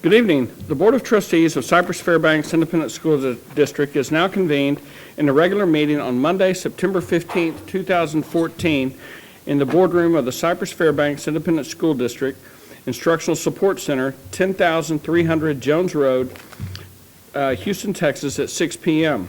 Good evening. The Board of Trustees of Cypress-Fairbanks Independent School District is now convened in a regular meeting on Monday, September 15, 2014, in the boardroom of the Cypress-Fairbanks Independent School District Instructional Support Center, 10,300 Jones Road, Houston, Texas, at 6 p.m.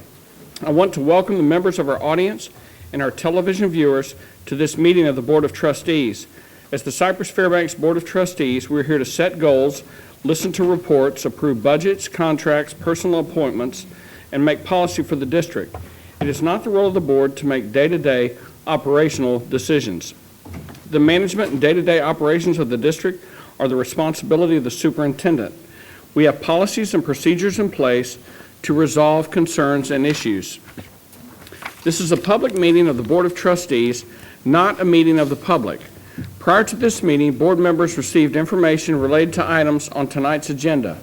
I want to welcome the members of our audience and our television viewers to this meeting of the Board of Trustees. As the Cypress-Fairbanks Board of Trustees, we're here to set goals, listen to reports, approve budgets, contracts, personal appointments, and make policy for the district. It is not the role of the board to make day-to-day operational decisions. The management and day-to-day operations of the district are the responsibility of the superintendent. We have policies and procedures in place to resolve concerns and issues. This is a public meeting of the Board of Trustees, not a meeting of the public. Prior to this meeting, board members received information related to items on tonight's agenda.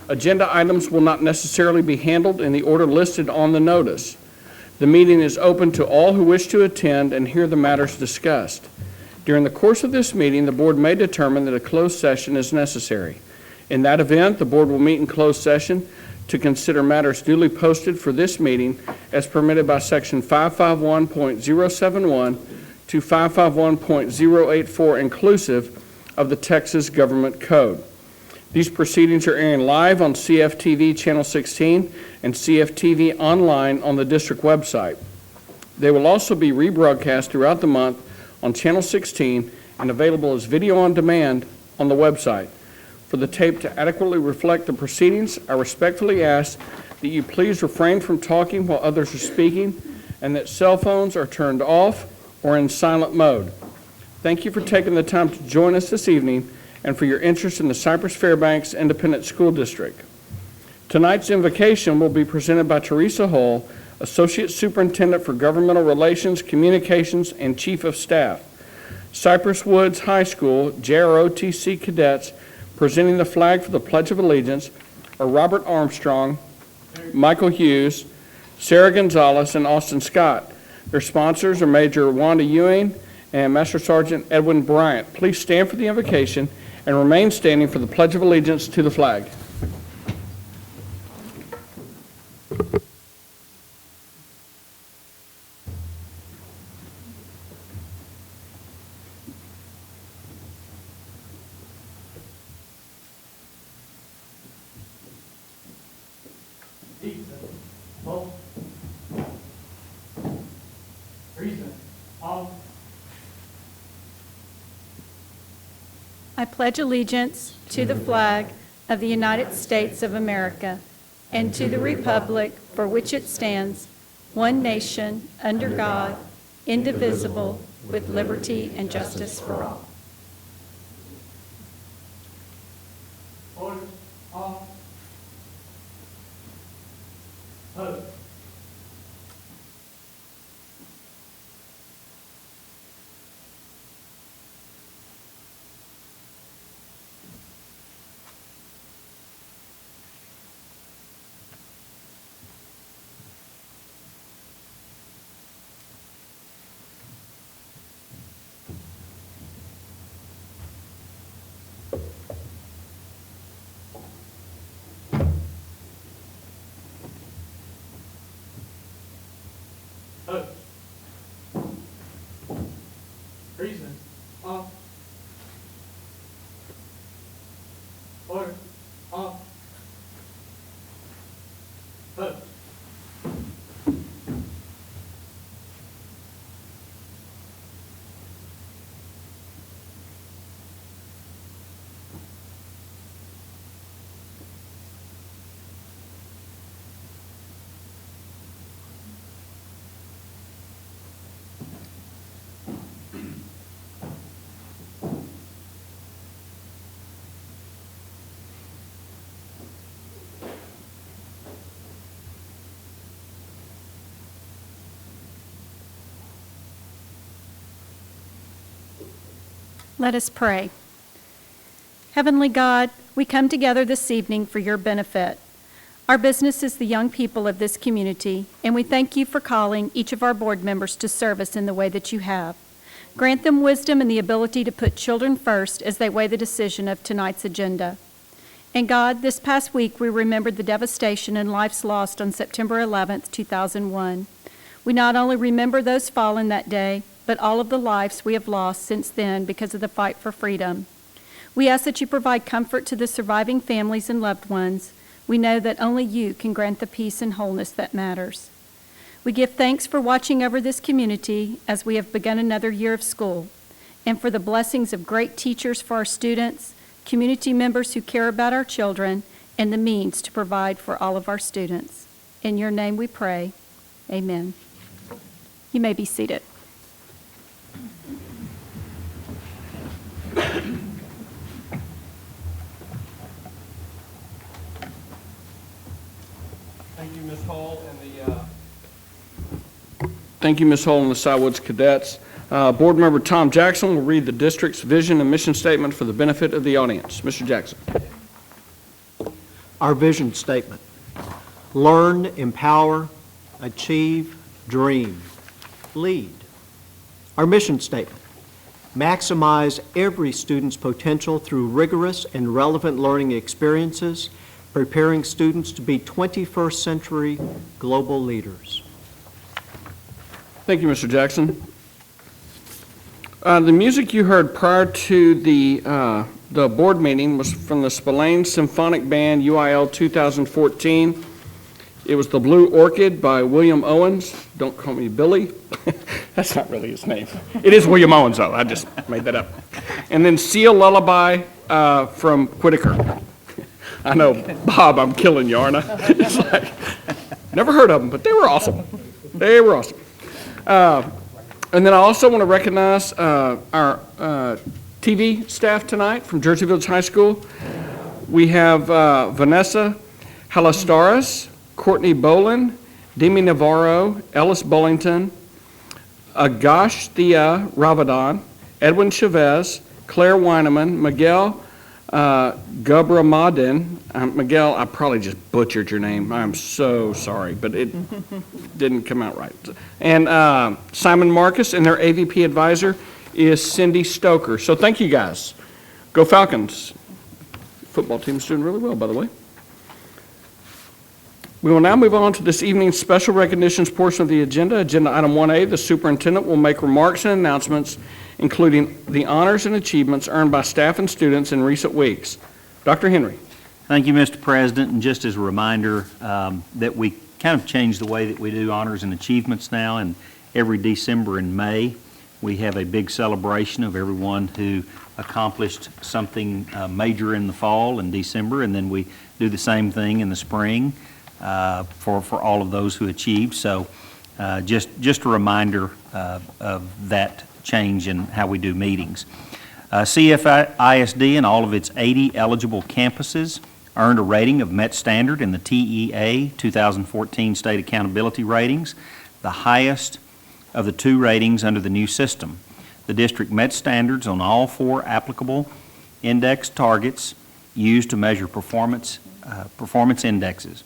Agenda items will not necessarily be handled in the order listed on the notice. The meeting is open to all who wish to attend and hear the matters discussed. During the course of this meeting, the board may determine that a closed session is necessary. In that event, the board will meet in closed session to consider matters duly posted for this meeting as permitted by Section 551.071 to 551.084 inclusive of the Texas Government Code. These proceedings are airing live on CFTV Channel 16 and CFTV online on the district website. They will also be rebroadcast throughout the month on Channel 16 and available as video on demand on the website. For the tape to adequately reflect the proceedings, I respectfully ask that you please refrain from talking while others are speaking and that cell phones are turned off or in silent mode. Thank you for taking the time to join us this evening and for your interest in the Cypress-Fairbanks Independent School District. Tonight's invocation will be presented by Teresa Hull, Associate Superintendent for Governmental Relations, Communications, and Chief of Staff. Cypress Woods High School JROTC cadets presenting the flag for the Pledge of Allegiance are Robert Armstrong, Michael Hughes, Sarah Gonzalez, and Austin Scott. Their sponsors are Major Wanda Ewing and Master Sergeant Edwin Bryant. Please stand for the invocation and remain standing for the Pledge of Allegiance to the flag. I pledge allegiance to the flag of the United States of America and to the republic for which it stands, one nation, under God, indivisible, with liberty and justice for all. Order, off, vote. Vote. Reason. Off. Order. Off. Vote. Let us pray. Heavenly God, we come together this evening for your benefit. Our business is the young people of this community, and we thank you for calling each of our board members to service in the way that you have. Grant them wisdom and the ability to put children first as they weigh the decision of tonight's agenda. And God, this past week we remembered the devastation and lives lost on September 11th, 2001. We not only remember those fallen that day, but all of the lives we have lost since then because of the fight for freedom. We ask that you provide comfort to the surviving families and loved ones. We know that only you can grant the peace and wholeness that matters. We give thanks for watching over this community as we have begun another year of school, and for the blessings of great teachers for our students, community members who care about our children, and the means to provide for all of our students. In your name we pray. Amen. You may be seated. Thank you, Ms. Hall and the Sidewoods Cadets. Board Member Tom Jackson will read the district's vision and mission statement for the benefit of the audience. Mr. Jackson. Our vision statement: learn, empower, achieve, dream, lead. Our mission statement: maximize every student's potential through rigorous and relevant learning experiences, preparing students to be 21st century global leaders. Thank you, Mr. Jackson. The music you heard prior to the board meeting was from the Spillane Symphonic Band UIL 2014. It was The Blue Orchid by William Owens. Don't call me Billy. That's not really his name. It is William Owens, though. I just made that up. And then Seal Lullaby from Whitaker. I know, Bob, I'm killing you, aren't I? It's like, never heard of them, but they were awesome. They were awesome. And then I also want to recognize our TV staff tonight from Jersey Village High School. We have Vanessa Halastaras, Courtney Bolin, Demi Navarro, Ellis Bullington, Agash Thea Ravadan, Edwin Chavez, Claire Weineman, Miguel Gubramadin. Miguel, I probably just butchered your name. I'm so sorry, but it didn't come out right. And Simon Marcus, and their AVP advisor is Cindy Stoker. So thank you guys. Go Falcons. Football team's doing really well, by the way. We will now move on to this evening's special recognitions portion of the agenda. Agenda item 1A, the superintendent will make remarks and announcements, including the honors and achievements earned by staff and students in recent weeks. Dr. Henry. Thank you, Mr. President. And just as a reminder that we kind of changed the way that we do honors and achievements now, and every December and May we have a big celebration of everyone who accomplished something major in the fall and December, and then we do the same thing in the spring for all of those who achieved. So just a reminder of that change in how we do meetings. CFISD and all of its 80 eligible campuses earned a rating of Met Standard in the TEA 2014 State Accountability Ratings, the highest of the two ratings under the new system. The district met standards on all four applicable index targets used to measure performance indices.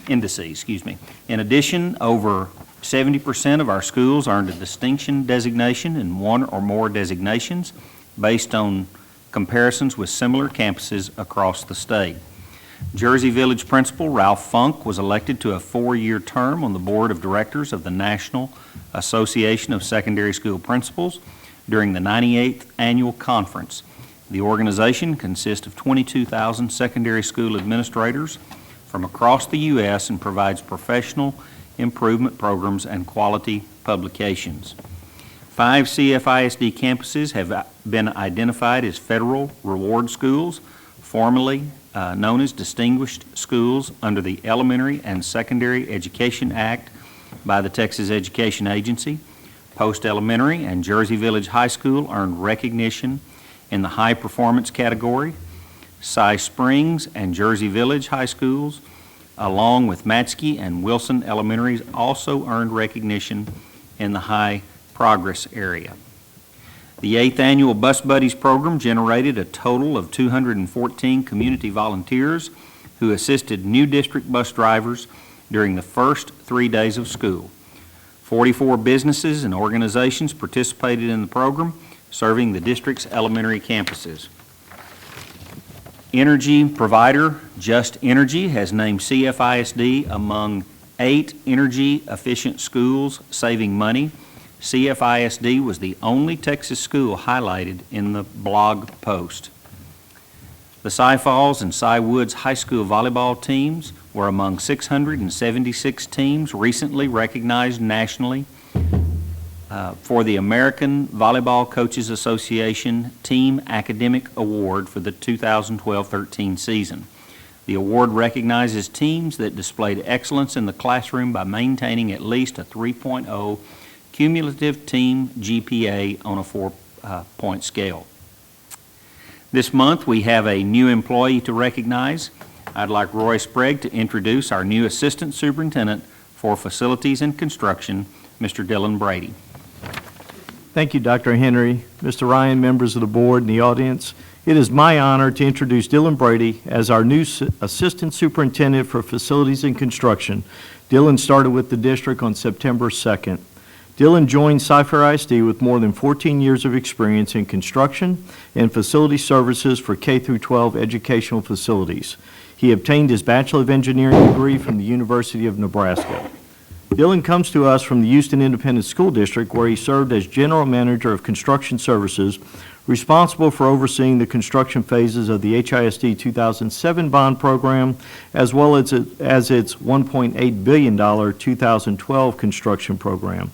In addition, over 70% of our schools earned a distinction designation in one or more designations based on comparisons with similar campuses across the state. Jersey Village Principal Ralph Funk was elected to a 4-year term on the Board of Directors of the National Association of Secondary School Principals during the 98th Annual Conference. The organization consists of 22,000 secondary school administrators from across the U.S. and provides professional improvement programs and quality publications. 5 CFISD campuses have been identified as federal reward schools, formerly known as distinguished schools under the Elementary and Secondary Education Act by the Texas Education Agency. Post Elementary and Jersey Village High School earned recognition in the high performance category. Cy Springs and Jersey Village High Schools, along with Matsky and Wilson Elementaries, also earned recognition in the high progress area. The 8th Annual Bus Buddies program generated a total of 214 community volunteers who assisted new district bus drivers during the first 3 days of school. 44 businesses and organizations participated in the program, serving the district's elementary campuses. Energy provider Just Energy has named CFISD among 8 energy-efficient schools saving money. CFISD was the only Texas school highlighted in the blog post. The Cy Falls and Cy Woods High School volleyball teams were among 676 teams recently recognized nationally for the American Volleyball Coaches Association Team Academic Award for the 2012-13 season. The award recognizes teams that displayed excellence in the classroom by maintaining at least a 3.0 cumulative team GPA on a 4-point scale. This month, we have a new employee to recognize. I'd like Roy Sprague to introduce our new Assistant Superintendent for Facilities and Construction, Mr. Dylan Brady. Thank you, Dr. Henry. Mr. Ryan, members of the board and the audience, it is my honor to introduce Dylan Brady as our new Assistant Superintendent for Facilities and Construction. Dylan started with the district on September 2nd. Dylan joined Cypress-Fairbanks with more than 14 years of experience in construction and facility services for K-12 educational facilities. He obtained his Bachelor of Engineering degree from the University of Nebraska. Dylan comes to us from the Houston Independent School District, where he served as General Manager of Construction Services, responsible for overseeing the construction phases of the HISD 2007 bond program, as well as its $1.8 billion 2012 construction program.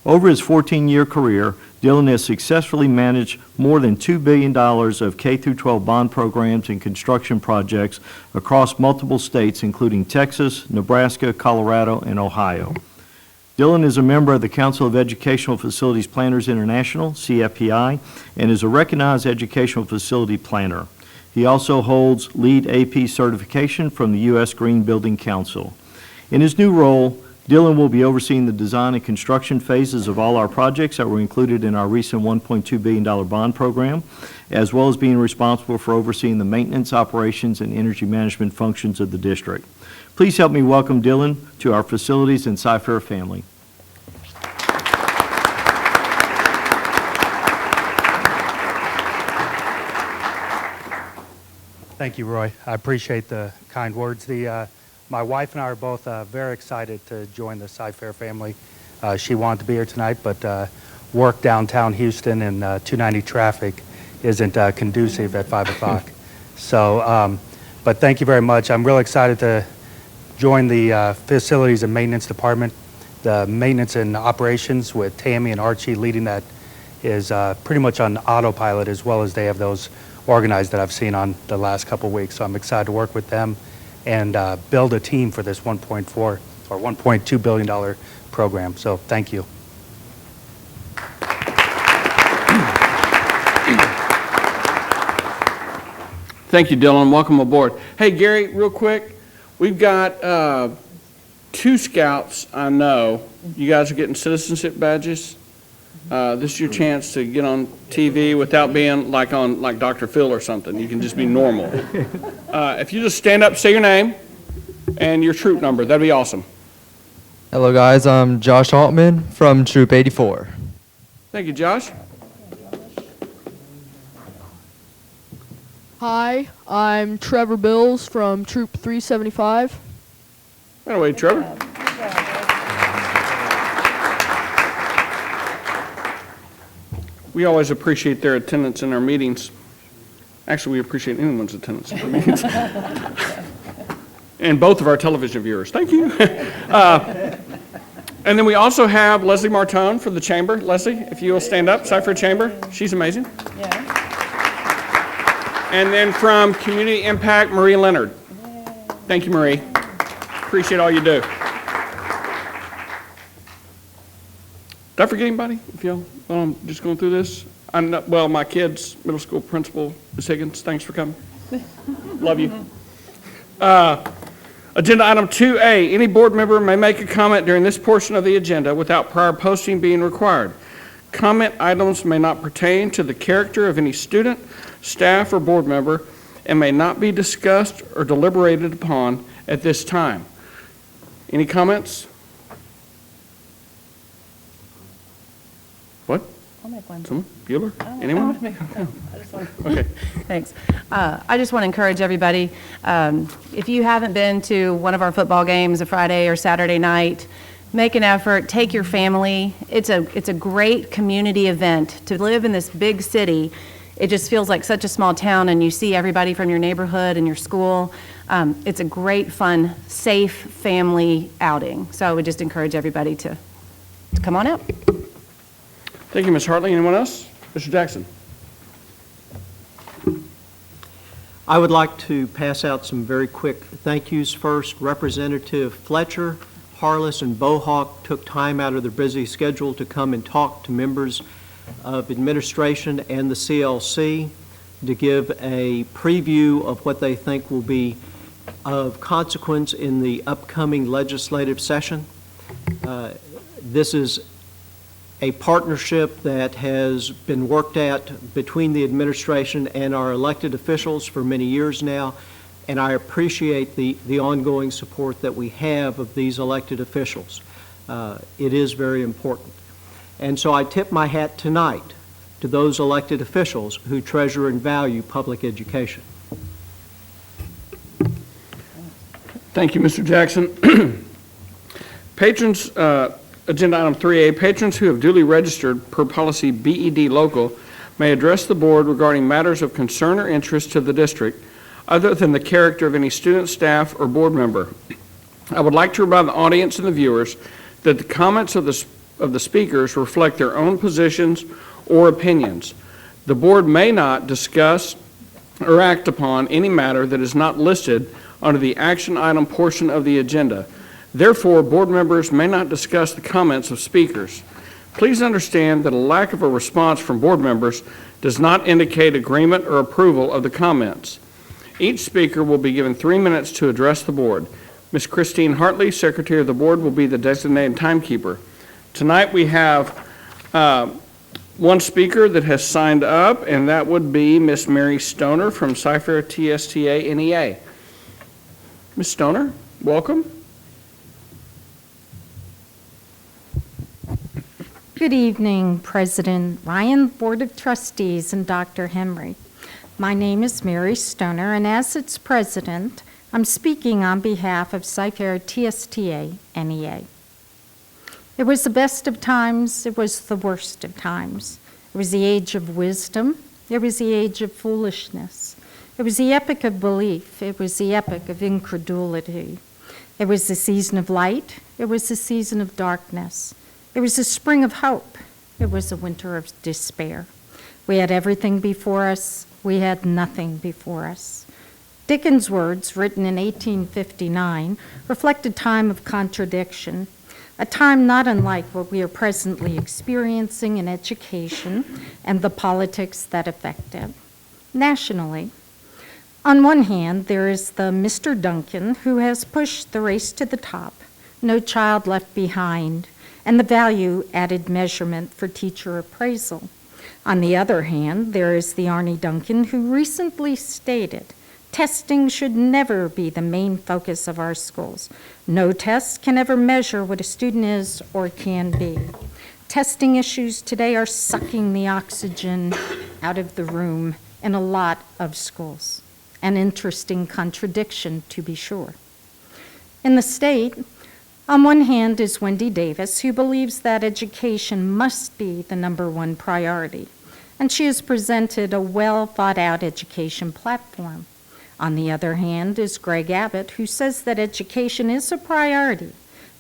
Over his 14-year career, Dylan has successfully managed more than $2 billion of K-12 bond programs and construction projects across multiple states, including Texas, Nebraska, Colorado, and Ohio. Dylan is a member of the Council of Educational Facilities Planners International, CFPI, and is a recognized educational facility planner. He also holds LEED AP certification from the U.S. Green Building Council. In his new role, Dylan will be overseeing the design and construction phases of all our projects that were included in our recent $1.2 billion bond program, as well as being responsible for overseeing the maintenance, operations, and energy management functions of the district. Please help me welcome Dylan to our facilities and Cy-Fair family. Thank you, Roy. I appreciate the kind words. My wife and I are both very excited to join the Cy-Fair family. She wanted to be here tonight, but work downtown Houston and 290 traffic isn't conducive at 5 o'clock. So, but thank you very much. I'm really excited to join the Facilities and Maintenance Department. The maintenance and operations with Tammy and Archie leading that is pretty much on autopilot, as well as they have those organized that I've seen on the last couple of weeks. So I'm excited to work with them and build a team for this $1.4 or $1.2 billion program. So thank you. Thank you, Dylan. Welcome aboard. Hey, Gary, real quick, we've got 2 scouts I know. You guys are getting citizenship badges. This is your chance to get on TV without being like on Dr. Phil or something. You can just be normal. If you just stand up, say your name and your troop number, that'd be awesome. Hello guys, I'm Josh Altman from Troop 84. Thank you, Josh. Hi, I'm Trevor Bills from Troop 375. Right away, Trevor. We always appreciate their attendance in our meetings. Actually, we appreciate anyone's attendance in our meetings. And both of our television viewers. Thank you. And then we also have Leslie Martone for the Chamber. Leslie, if you will stand up, Cy-Fair Chamber. She's amazing. Yeah. And then from Community Impact, Marie Leonard. Thank you, Marie. Appreciate all you do. Did I forget anybody? If y'all just going through this, well, my kid's middle school principal, Ms. Higgins. Thanks for coming. Love you. Agenda item 2A. Any board member may make a comment during this portion of the agenda without prior posting being required. Comment items may not pertain to the character of any student, staff, or board member and may not be discussed or deliberated upon at this time. Any comments? What? I'll make one. Someone? Bueller? I don't Anyone? wanna make- no, I just want- Okay. Thanks. I just want to encourage everybody, if you haven't been to one of our football games a Friday or Saturday night, make an effort, take your family. It's a great community event. To live in this big city, it just feels like such a small town, and you see everybody from your neighborhood and your school. It's a great, fun, safe family outing. So I would just encourage everybody to come on out. Thank you, Ms. Hartley. Anyone else? Mr. Jackson? I would like to pass out some very quick thank yous first. Representative Fletcher, Harless, and Bohawk took time out of their busy schedule to come and talk to members of administration and the CLC to give a preview of what they think will be of consequence in the upcoming legislative session. This is a partnership that has been worked at between the administration and our elected officials for many years now, and I appreciate the ongoing support that we have of these elected officials. It is very important. And so I tip my hat tonight to those elected officials who treasure and value public education. Thank you, Mr. Jackson. Patrons, agenda item 3A, patrons who have duly registered per policy BED local may address the board regarding matters of concern or interest to the district other than the character of any student, staff, or board member. I would like to remind the audience and the viewers that the comments of the speakers reflect their own positions or opinions. The board may not discuss or act upon any matter that is not listed under the action item portion of the agenda. Therefore, board members may not discuss the comments of speakers. Please understand that a lack of a response from board members does not indicate agreement or approval of the comments. Each speaker will be given 3 minutes to address the board. Ms. Christine Hartley, Secretary of the Board, will be the designated timekeeper. Tonight we have one speaker that has signed up, and that would be Ms. Mary Stoner from Cypher-TSTA NEA. Ms. Stoner, welcome. Good evening, President Ryan, Board of Trustees, and Dr. Henry. My name is Mary Stoner, and as its president, I'm speaking on behalf of Cypher-TSTA NEA. It was the best of times, it was the worst of times. It was the age of wisdom, it was the age of foolishness. It was the epoch of belief, it was the epoch of incredulity. It was the season of light, it was the season of darkness. It was a spring of hope, it was a winter of despair. We had everything before us, we had nothing before us. Dickens' words, written in 1859, reflect a time of contradiction, a time not unlike what we are presently experiencing in education and the politics that affect it. Nationally, on one hand, there is the Mr. Duncan who has pushed the race to the top, no child left behind, and the value-added measurement for teacher appraisal. On the other hand, there is the Arnie Duncan who recently stated, testing should never be the main focus of our schools. No test can ever measure what a student is or can be. Testing issues today are sucking the oxygen out of the room in a lot of schools. An interesting contradiction, to be sure. In the state, on one hand is Wendy Davis, who believes that education must be the #1 priority, and she has presented a well-thought-out education platform. On the other hand is Greg Abbott, who says that education is a priority,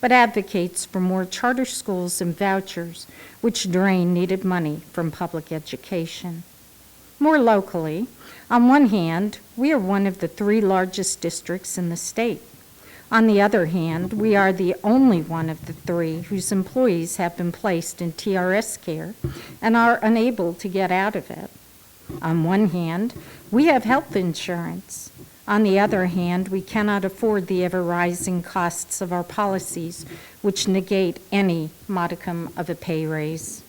but advocates for more charter schools and vouchers, which drain needed money from public education. More locally, on one hand, we are one of the 3 largest districts in the state. On the other hand, we are the only one of the 3 whose employees have been placed in TRS care and are unable to get out of it. On one hand, we have health insurance. On the other hand, we cannot afford the ever-rising costs of our policies, which negate any modicum of a pay raise.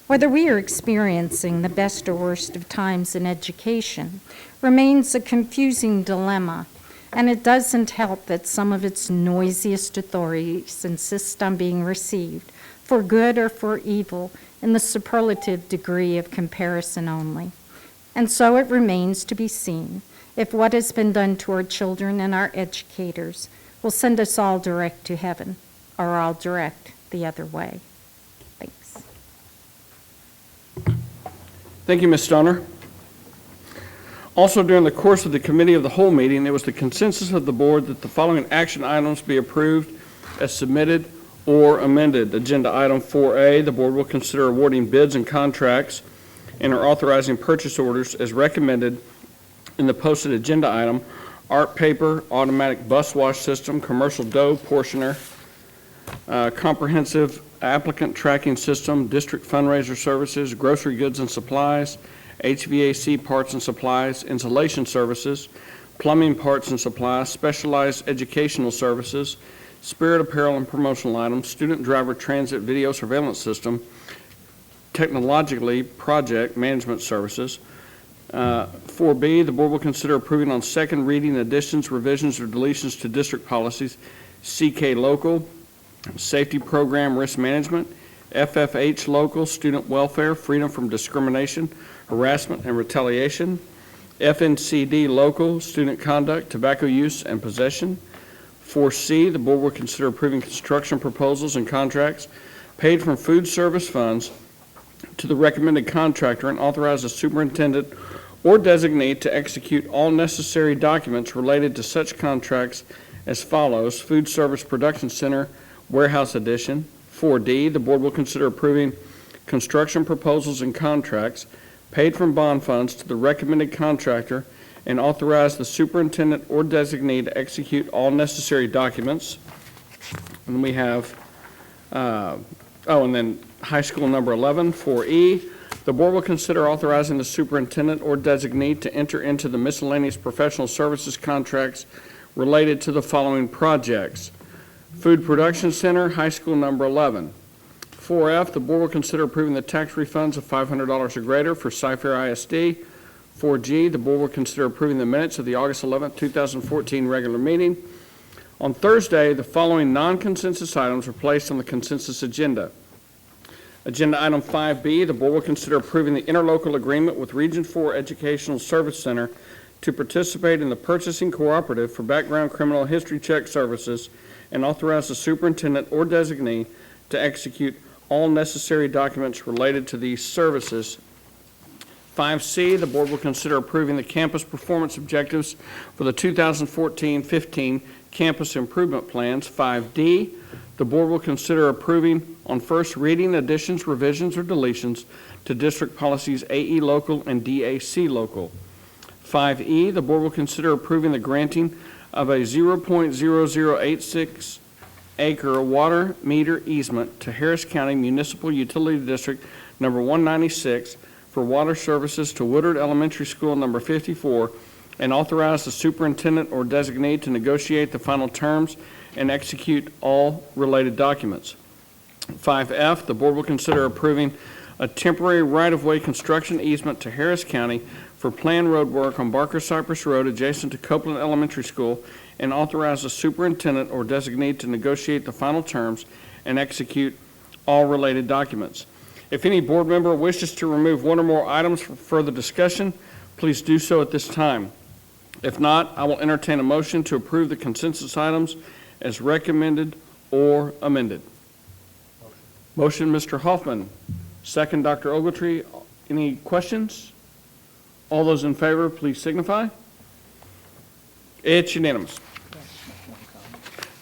Whether we are experiencing the best or worst of times in education remains a confusing dilemma, and it doesn't help that some of its noisiest authorities insist on being received for good or for evil, in the superlative degree of comparison only. And so it remains to be seen if what has been done to our children and our educators will send us all direct to heaven, or all direct the other way. Thanks. Thank you, Ms. Stoner. Also, during the course of the Committee of the Whole meeting, it was the consensus of the board that the following action items be approved as submitted or amended. Agenda item 4A, the board will consider awarding bids and contracts and are authorizing purchase orders as recommended in the posted agenda item: art paper, automatic bus wash system, commercial dough portioner, comprehensive applicant tracking system, district fundraiser services, grocery goods and supplies, HVAC parts and supplies, insulation services, plumbing parts and supplies, specialized educational services, spirit apparel and promotional items, student driver transit video surveillance system, technologically project management services. 4B, the board will consider approving on second reading additions, revisions, or deletions to district policies, CK local, safety program risk management, FFH local, student welfare, freedom from discrimination, harassment, and retaliation, FNCD local, student conduct, tobacco use and possession. 4C, the board will consider approving construction proposals and contracts paid from food service funds to the recommended contractor and authorize the superintendent or designate to execute all necessary documents related to such contracts as follows: Food Service Production Center Warehouse Addition. 4D, the board will consider approving construction proposals and contracts paid from bond funds to the recommended contractor and authorize the superintendent or designee to execute all necessary documents. And we have, and then high school number 11, 4E, the board will consider authorizing the superintendent or designee to enter into the miscellaneous professional services contracts related to the following projects: Food Production Center, high school number 11. 4F, the board will consider approving the tax refunds of $500 or greater for Cypher ISD. 4G, the board will consider approving the minutes of the August 11, 2014 regular meeting. On Thursday, the following non-consensus items were placed on the consensus agenda. Agenda item 5B, the board will consider approving the interlocal agreement with Region 4 Educational Service Center to participate in the purchasing cooperative for background criminal history check services and authorize the superintendent or designee to execute all necessary documents related to these services. 5C, the board will consider approving the campus performance objectives for the 2014-15 campus improvement plans. 5D, the board will consider approving on first reading additions, revisions, or deletions to district policies AE local and DAC local. 5E, the board will consider approving the granting of a 0.0086 acre water meter easement to Harris County Municipal Utility District number 196 for water services to Woodard Elementary School number 54, and authorize the superintendent or designate to negotiate the final terms and execute all related documents. 5F, the board will consider approving a temporary right-of-way construction easement to Harris County for planned road work on Barker Cypress Road adjacent to Copeland Elementary School, and authorize the superintendent or designate to negotiate the final terms and execute all related documents. If any board member wishes to remove one or more items for further discussion, please do so at this time. If not, I will entertain a motion to approve the consensus items as recommended or amended. Motion, Mr. Hoffman. Second, Dr. Ogletree. Any questions? All those in favor, please signify. It's unanimous.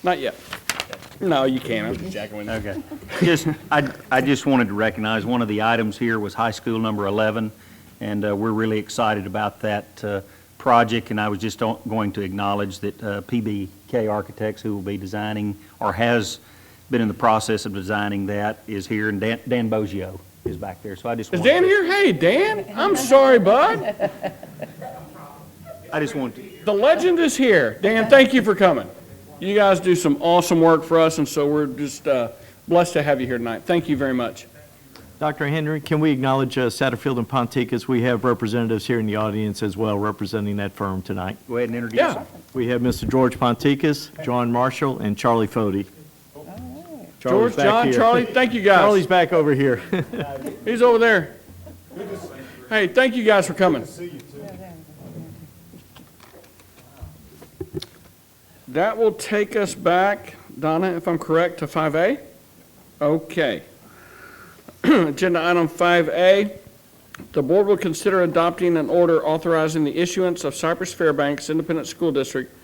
Not yet. No, you can't. I'm just jacking with you. Okay. I just wanted to recognize one of the items here was high school number 11, and we're really excited about that project, and I was just going to acknowledge that PBK Architects, who will be designing or has been in the process of designing that, is here, and Dan Boggio is back there. So I just Is Dan here? Hey, Dan. I'm sorry, bud. I just want to. The legend is here. Dan, thank you for coming. You guys do some awesome work for us, and so we're just blessed to have you here tonight. Thank you very much. Dr. Henry, can we acknowledge Satterfield and Ponticus? We have representatives here in the audience as well representing that firm tonight. Go ahead and introduce them. We have Mr. George Ponticus, John Marshall, and Charlie Fody. George, John, Charlie, thank you guys. Charlie's back over here. He's over there. Hey, thank you guys for coming. That will take us back, Donna, if I'm correct, to 5A? Okay. Agenda item 5A, the board will consider adopting an order authorizing the issuance of Cypress-Fairbanks Independent School District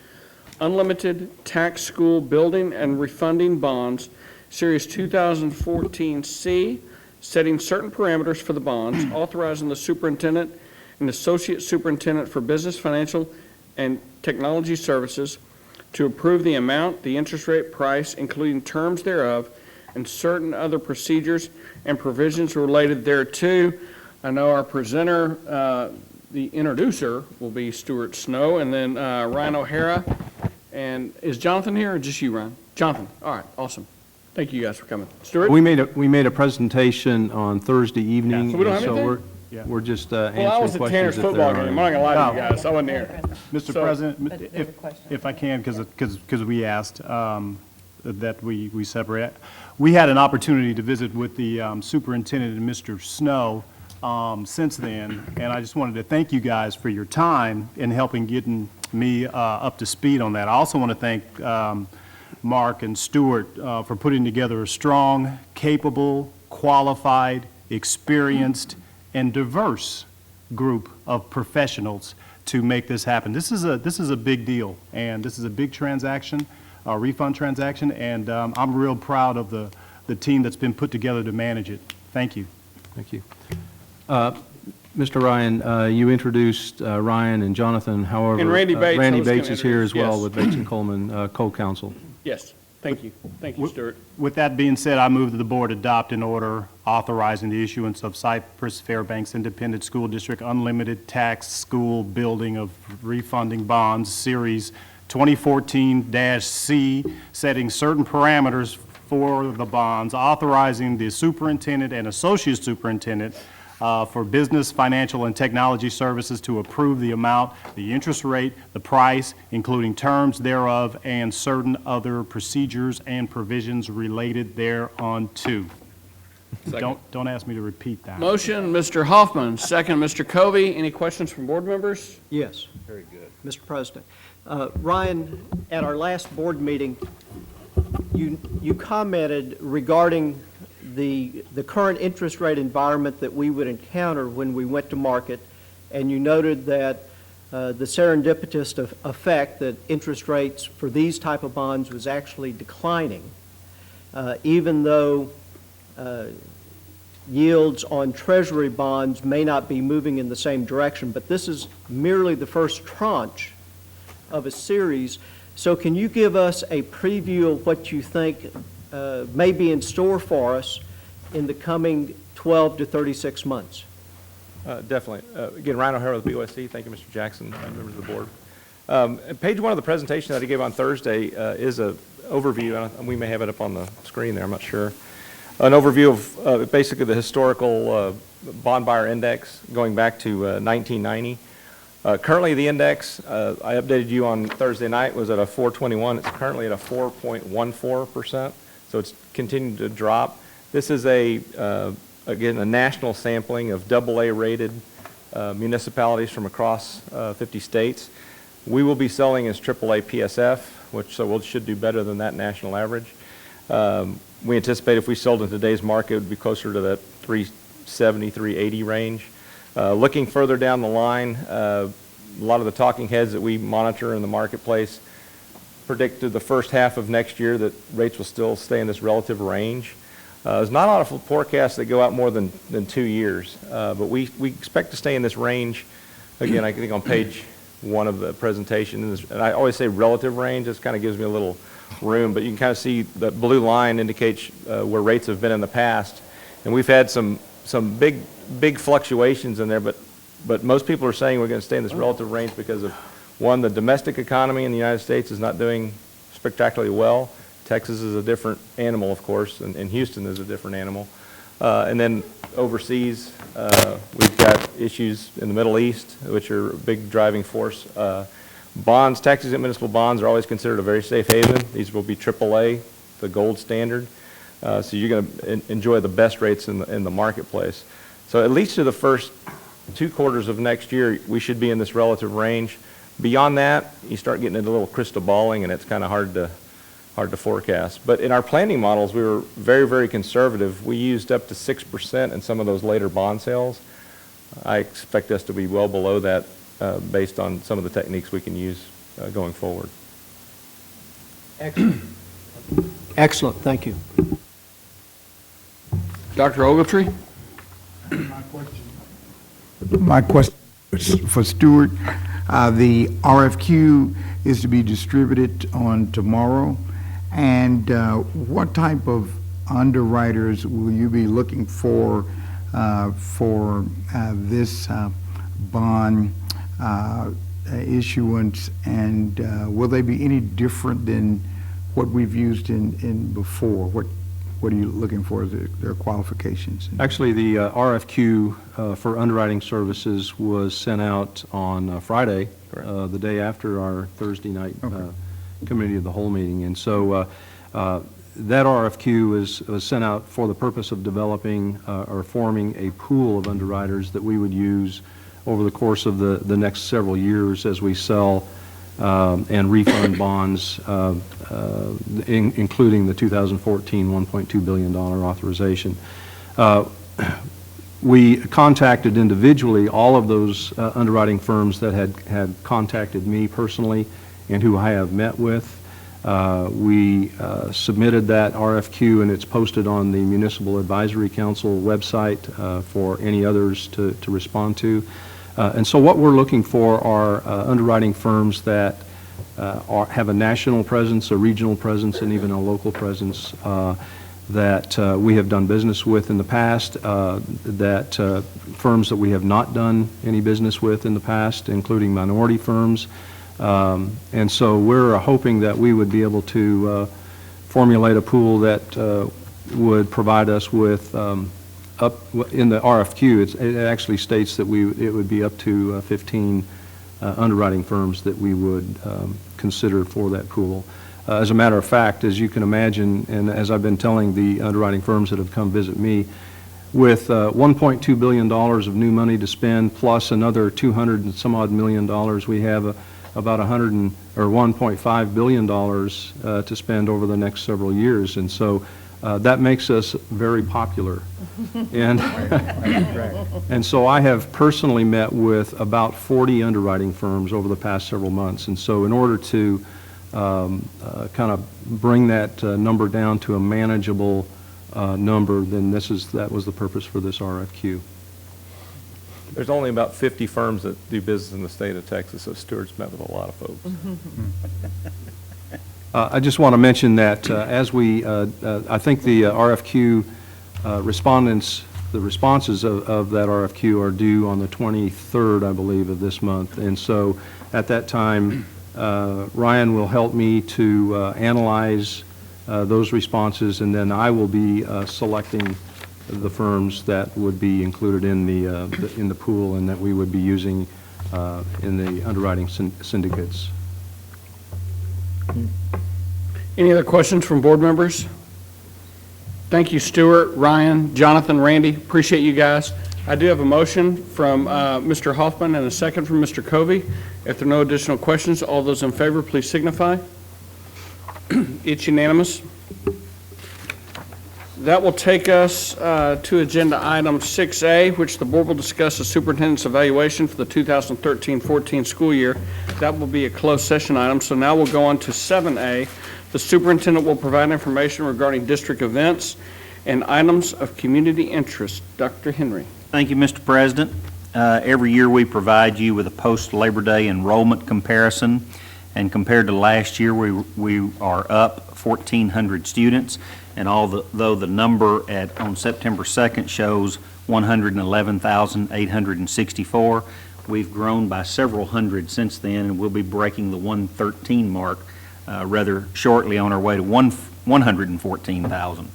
unlimited tax school building and refunding bonds, Series 2014C, setting certain parameters for the bonds, authorizing the superintendent and associate superintendent for business, financial, and technology services to approve the amount, the interest rate, price, including terms thereof, and certain other procedures and provisions related thereto. I know our presenter, the introducer, will be Stuart Snow, and then Ryan O'Hara. And is Jonathan here, or just you, Ryan? Jonathan. All right, awesome. Thank you guys for coming. Stuart? We made a presentation on Thursday evening. Yeah, so we don't have and anything? we're just Well, I answering was at questions Tanner's if there football are game. I'm any. not gonna lie to you guys, I wasn't here. Mr. So- President, if I can, because we asked that we separate. We had an opportunity to visit with the superintendent and Mr. Snow since then, and I just wanted to thank you guys for your time in helping getting me up to speed on that. I also want to thank Mark and Stuart for putting together a strong, capable, qualified, experienced, and diverse group of professionals to make this happen. This is a big deal, and this is a big transaction, a refund transaction, and I'm real proud of the team that's been put together to manage it. Thank you. Thank you. Mr. Ryan, you introduced Ryan and Jonathan, however. And Randy Bates, I Randy was gonna Bates is here as introduce, well yes. with Bates and Coleman, co-counsel. Yes, thank you. Thank you, Stuart. With that being said, I move that the board adopt an order authorizing the issuance of Cypress-Fairbanks Independent School District Unlimited Tax School Building of Refunding Bonds, Series 2014-C, setting certain parameters for the bonds, authorizing the superintendent and associate superintendent for business, financial, and technology services to approve the amount, the interest rate, the price, including terms thereof, and certain other procedures and provisions related thereunto. Don't ask me to repeat that. Motion, Mr. Hoffman, second, Mr. Covey. Any questions from board members? Yes. Very good. Mr. President, Ryan, at our last board meeting, you commented regarding the current interest rate environment that we would encounter when we went to market, and you noted that the serendipitous effect that interest rates for these type of bonds was actually declining, even though yields on Treasury bonds may not be moving in the same direction, but this is merely the first tranche of a series. So can you give us a preview of what you think may be in store for us in the coming 12 to 36 months? Definitely. Again, Ryan O'Hara with BOSC. Thank you, Mr. Jackson, members of the board. Page 1 of the presentation that I gave on Thursday is an overview. We may have it up on the screen there, I'm not sure. An overview of basically the historical bond buyer index going back to 1990. Currently, the index, I updated you on Thursday night, was at a 421. It's currently at a 4.14%, so it's continued to drop. This is again, a national sampling of AA-rated municipalities from across 50 states. We will be selling as AAA PSF, which we should do better than that national average. We anticipate if we sold in today's market, it would be closer to that 370, 380 range. Looking further down the line, a lot of the talking heads that we monitor in the marketplace predicted the first half of next year that rates will still stay in this relative range. There's not a lot of forecasts that go out more than 2 years, but we expect to stay in this range. Again, I think on page 1 of the presentation, and I always say relative range, this kind of gives me a little room, but you can kind of see the blue line indicates where rates have been in the past, and we've had some big fluctuations in there, but most people are saying we're going to stay in this relative range because of, one, the domestic economy in the United States is not doing spectacularly well. Texas is a different animal, of course, and Houston is a different animal. And then overseas, we've got issues in the Middle East, which are a big driving force. Bonds, tax-exempt municipal bonds are always considered a very safe haven. These will be AAA, the gold standard. So you're going to enjoy the best rates in the marketplace. So at least to the first 2 quarters of next year, we should be in this relative range. Beyond that, you start getting into a little crystal balling, and it's kind of hard to forecast. But in our planning models, we were very, very conservative. We used up to 6% in some of those later bond sales. I expect us to be well below that based on some of the techniques we can use going forward. Excellent. Excellent, thank you. Dr. Ogletree? My question is for Stuart. The RFQ is to be distributed on tomorrow, and what type of underwriters will you be looking for this bond issuance, and will they be any different than what we've used in before? What are you looking for as their qualifications? Actually, the RFQ for underwriting services was sent out on Friday, the day after our Thursday night committee of the whole meeting. And so that RFQ was sent out for the purpose of developing or forming a pool of underwriters that we would use over the course of the next several years as we sell and refund bonds, including the 2014 $1.2 billion authorization. We contacted individually all of those underwriting firms that had contacted me personally and who I have met with. We submitted that RFQ, and it's posted on the Municipal Advisory Council website for any others to respond to. And so what we're looking for are underwriting firms that have a national presence, a regional presence, and even a local presence that we have done business with in the past, firms that we have not done any business with in the past, including minority firms. And so we're hoping that we would be able to formulate a pool that would provide us with up in the RFQ, it actually states that it would be up to 15 underwriting firms that we would consider for that pool. As a matter of fact, as you can imagine, and as I've been telling the underwriting firms that have come visit me, with $1.2 billion of new money to spend, plus another 200 and some odd million dollars, we have about $1.5 billion to spend over the next several years, and so that makes us very popular. And so I have personally met with about 40 underwriting firms over the past several months. And so in order to kind of bring that number down to a manageable number, then that was the purpose for this RFQ. There's only about 50 firms that do business in the state of Texas, so Stuart's met with a lot of folks. I just want to mention that as we, I think the RFQ respondents, the responses of that RFQ are due on the 23rd, I believe, of this month. And so at that time, Ryan will help me to analyze those responses, and then I will be selecting the firms that would be included in the pool and that we would be using in the underwriting syndicates. Any other questions from board members? Thank you, Stuart, Ryan, Jonathan, Randy. Appreciate you guys. I do have a motion from Mr. Hoffman and a second from Mr. Covey. If there are no additional questions, all those in favor, please signify. It's unanimous. That will take us to agenda item 6A, which the board will discuss the superintendent's evaluation for the 2013-14 school year. That will be a closed session item. So now we'll go on to 7A. The superintendent will provide information regarding district events and items of community interest. Dr. Henry. Thank you, Mr. President. Every year we provide you with a post-Labor Day enrollment comparison, and compared to last year, we are up 1,400 students, and although the number on September 2nd shows 111,864, we've grown by several hundred since then, and we'll be breaking the 113 mark rather shortly on our way to 114,000.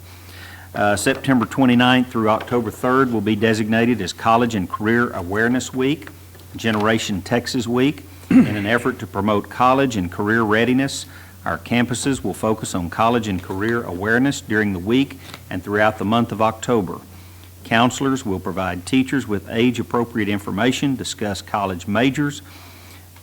September 29th through October 3rd will be designated as College and Career Awareness Week, Generation Texas Week, in an effort to promote college and career readiness. Our campuses will focus on college and career awareness during the week and throughout the month of October. Counselors will provide teachers with age-appropriate information, discuss college majors,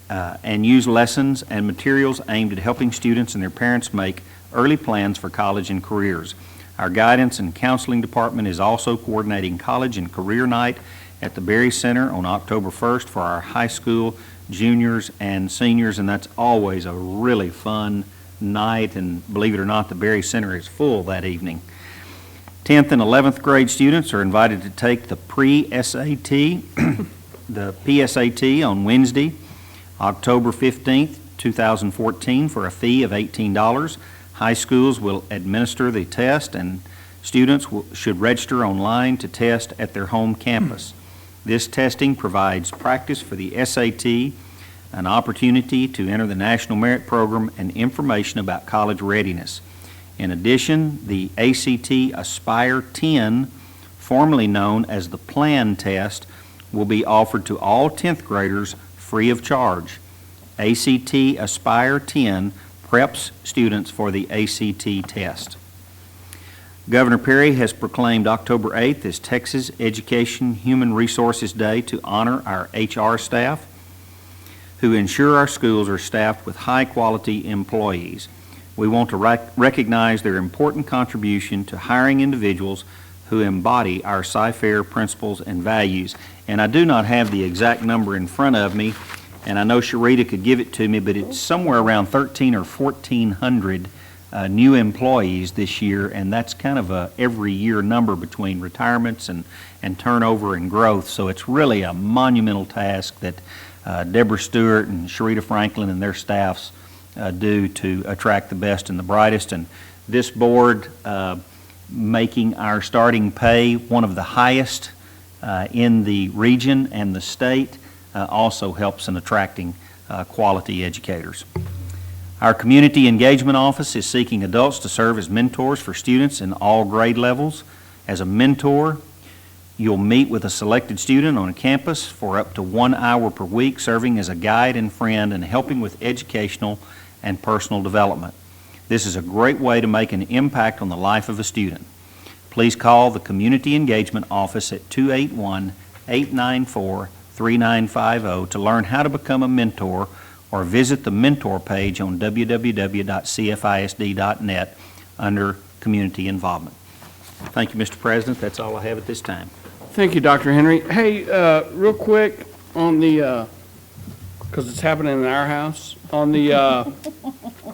and use lessons and materials aimed at helping students and their parents make early plans for college and careers. Our guidance and counseling department is also coordinating college and career night at the Berry Center on October 1st for our high school juniors and seniors, and that's always a really fun night, and believe it or not, the Berry Center is full that evening. 10th and 11th grade students are invited to take the pre-SAT, the PSAT on Wednesday, October 15th, 2014, for a fee of $18. High schools will administer the test, and students should register online to test at their home campus. This testing provides practice for the SAT, an opportunity to enter the National Merit Program, and information about college readiness. In addition, the ACT Aspire 10, formerly known as the PLAN test, will be offered to all 10th graders free of charge. ACT Aspire 10 preps students for the ACT test. Governor Perry has proclaimed October 8th as Texas Education Human Resources Day to honor our HR staff who ensure our schools are staffed with high-quality employees. We want to recognize their important contribution to hiring individuals who embody our Cy-Fair principles and values. And I do not have the exact number in front of me, and I know Sharita could give it to me, but it's somewhere around 1,300 or 1,400 new employees this year, and that's kind of a every year number between retirements and turnover and growth. So it's really a monumental task that Deborah Stewart and Sharita Franklin and their staffs do to attract the best and the brightest. And this board making our starting pay one of the highest in the region and the state also helps in attracting quality educators. Our Community Engagement Office is seeking adults to serve as mentors for students in all grade levels. As a mentor, you'll meet with a selected student on a campus for up to 1 hour per week, serving as a guide and friend and helping with educational and personal development. This is a great way to make an impact on the life of a student. Please call the Community Engagement Office at 281-894-3950 to learn how to become a mentor, or visit the mentor page on www.cfisd.net under Community Involvement. Thank you, Mr. President. That's all I have at this time. Thank you, Dr. Henry. Hey, real quick on the, because it's happening in our house, on the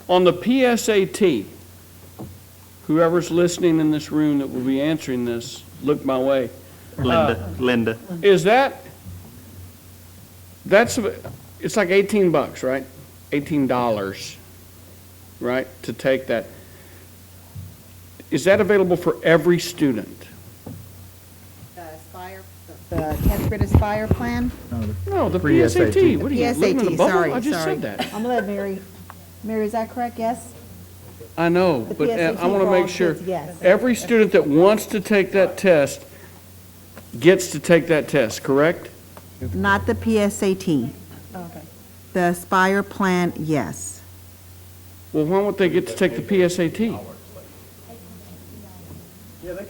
PSAT, whoever's listening in this room that will be answering this, look my way. Linda. Is it's like $18, right? $18, right, to take that. Is that available for every student? The 10th grade Aspire plan? No, the PSAT. What are you, looking at the bubble? Sorry, I just sorry. said that. I'm gonna let Mary, is that correct? Yes? I know, The but PSAT I want for to all make sure kids, yes. every student that wants to take that test gets to take that test, correct? Not the PSAT. Okay. The Aspire plan, yes. Well, why won't they get to take the PSAT?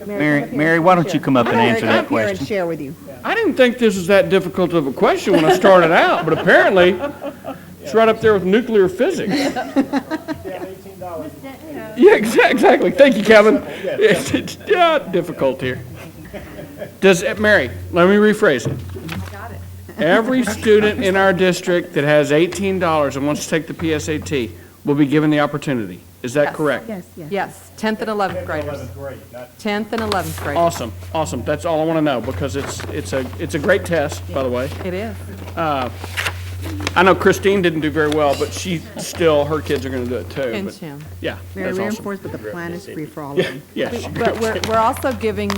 Mary, why don't you come up and answer that Come here and question? share with you. I didn't think this was that difficult of a question when I started out, but apparently it's right up there with nuclear physics. Yeah, exactly. Thank you, Kevin. It's difficult here. Mary, let me rephrase it. Every student in our district that has $18 and wants to take the PSAT will be given the opportunity. Is that correct? Yes, yes. Yes, 10th and 11th graders. 10th and 11th graders. Awesome. That's all I want to know, because it's a great test, by the way. It is. I know Christine didn't do very well, but her kids are going to do it too. And but- Jim. Yeah, Mary, that's awesome. reinforce, but the plan is free for all of them. Yes. But we're also giving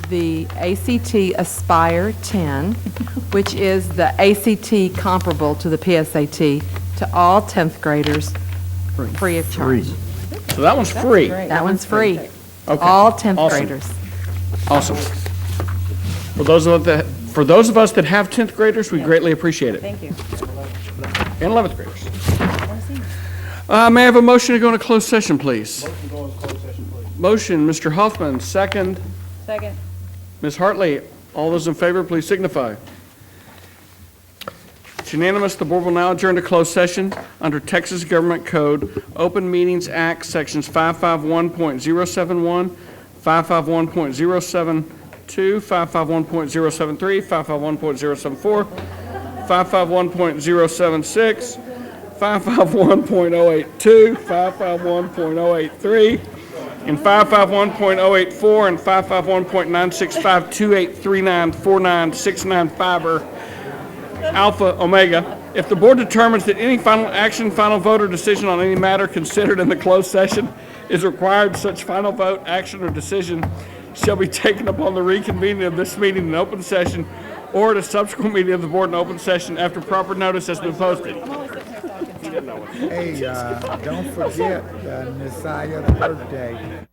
the ACT Aspire 10, which is the ACT comparable to the PSAT, to all 10th graders, free of charge. So that one's free. That one's free. Okay. All 10th Awesome. graders. Awesome. For those of us that have 10th graders, we greatly appreciate it. Thank you. And 11th graders. May I have a motion to go into closed session, please? Motion, Mr. Hoffman, second. Second. Ms. Hartley, all those in favor, please signify. It's unanimous. The board will now adjourn to closed session under Texas Government Code, Open Meetings Act, Sections 551.071, 551.072, 551.073, 551.074, 551.076, 551.082, 551.083, and 551.084 and 551.96528394969 Alpha Omega. If the board determines that any final action, final vote, or decision on any matter considered in the closed session is required, such final vote, action, or decision shall be taken upon the reconvening of this meeting in open session or at a subsequent meeting of the board in open session after proper notice has been posted. Hey, don't forget Messiah's birthday.